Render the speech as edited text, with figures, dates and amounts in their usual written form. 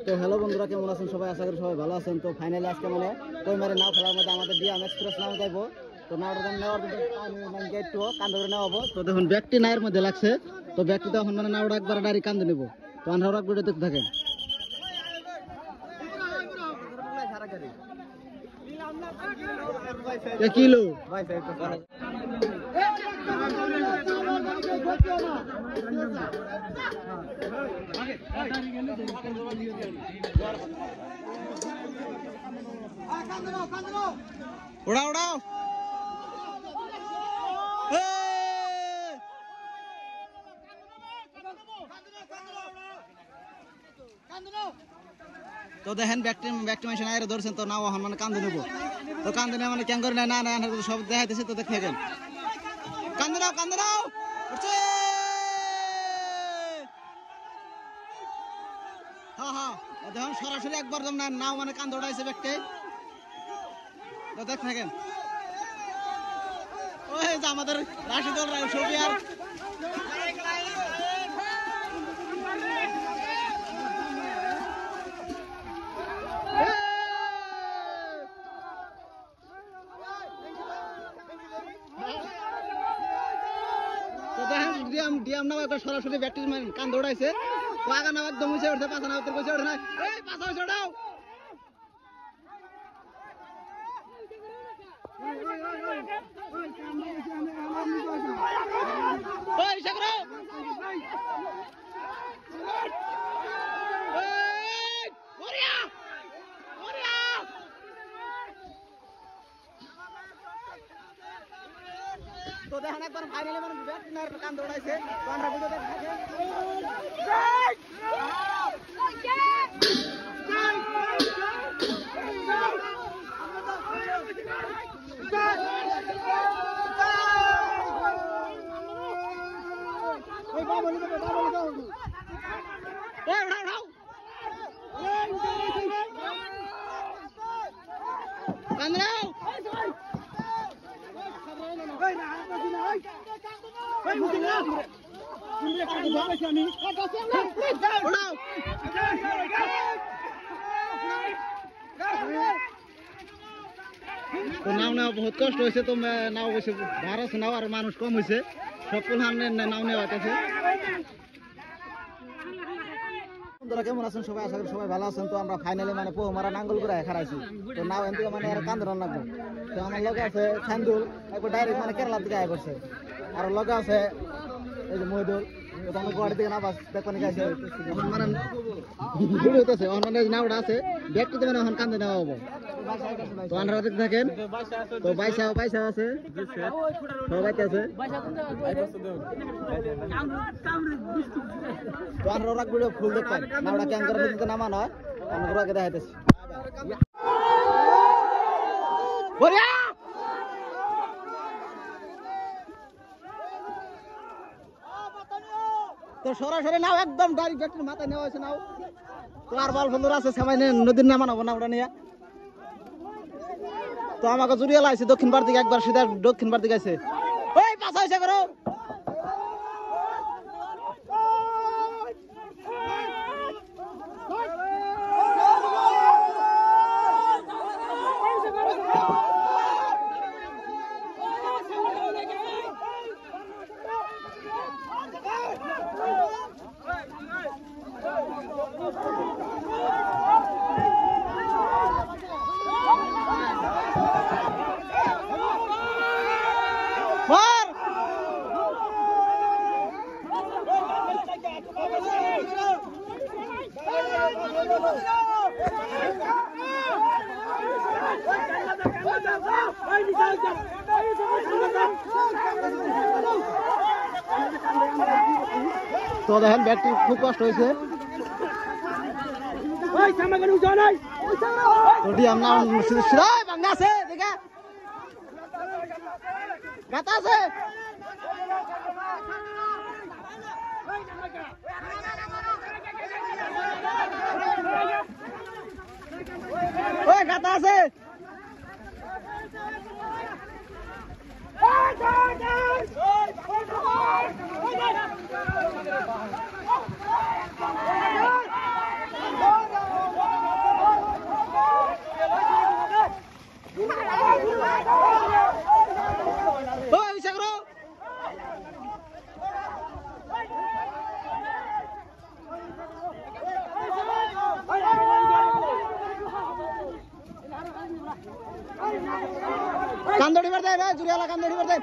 তো হ্যালো বন্ধুরা, কেমন আছেন সবাই? আশা করি সবাই ভালো আছেন। তো ফাইনালি আজকে মানে কইমারে নাও খেলার মধ্যে আমাদের ডিএম এক্সপ্রেস নাও যাইবো। তো নাওটা নেওয়ার মধ্যে একটু কান্দে করে নেওয়াবো। তো দেখুন ব্যাগটি নায়ের মধ্যে লাগছে। তো ব্যাগটি তখন মানে নাওটা একবার ডাইরেক্ট কান্দে নেবো। তো আমরা রাখবো দেখতে থাকেন। কিলো উড়াও উড়াও তো দেখেন ব্যাকটি মেশিন আইরে ধরছেন। তো নাও মানে কান্দে নেবো। তো কান্দে নেওয়া মানে কেন করে না না সব দেখাইতেছে। তো দেখেন কান্দে নাও হ্যাঁ হ্যাঁ দেখুন সরাসরি একবার নাও মানে কান্দে উঠাইছে ব্যাগটি। তো দেখ থাকেন ওই যে আমাদের রাশিদুল শফিয়ার ডিএম নাও একবার সরাসরি ব্যাকটি কান দৌড়াইছে। তো আগা নাও একদম উঠে উঠছে, পাছা নাও উঠে ওঠে না। এই পাছা উঠে ওঠাও তো দেখেন একবার ফাইনালি মানে ব্যাট কান দৌড়াইছে। তো আমরা ভিডিও দেখে থাকি। তো নাও নেওয়া বহুত কষ্ট হয়েছে। তো নাও হয়েছে ভাড়া আছে নাও আর মানুষ কম হয়েছে। সব পুলহান নাও নেওয়া হইতেছে। বন্ধুরা কেমন আছেন সবাই? আশা করি সবাই ভালো আছেন। তো আমরা ফাইনালি মানে পোহমারা নাঙ্গল করে খারাইছি। তো নাও এন থেকে মানে আর কান্দন লাগবে। তো আমার লগে আছে সান্দুল, একবার ডাইরেক্ট মানে কেরালার দিকে আয় করছে। আর লগে আছে এই যে মহিদুল। তো আমার গুয়াহাটি থেকে নাবাস দেখবানি গাইছে। এখন মানে ভিডিও হইতেছে মানে নাওটা আছে ব্যাগটিতে মানে এখন কান্দে নেওয়া হবো। তো আপনারা দেখতে থাকেন। তো পয়সা আছে সবাই আছে। তো আপনারা ওরা ভিডিও ফুল দেখবেন। নাওটা কেন করে নদীতে নামানো হয় আমরা ওরাকে দেখাইতেছি। তো সরাসরি নাও একদম ডাইরেক্ট ব্যাগটির মাথায় নেওয়া হয়েছে নাও। তো আর বল বন্ধুরা আছে সবাই নদীর নামানো না ওটা নিয়ে। তো আমাকে জুড়িয়ে লাইছে দক্ষিণ ভারত দিকে, একবার সিধা দক্ষিণ ভারত দিকে আছে। ওই পাশা হয়েছে করো তো দেখেন ব্যাগটি খুব কষ্ট হয়েছে। গাতা আছে কান্দড়ি বার দেয় রে জুড়িয়ালা কান্দড়ি বার দেয়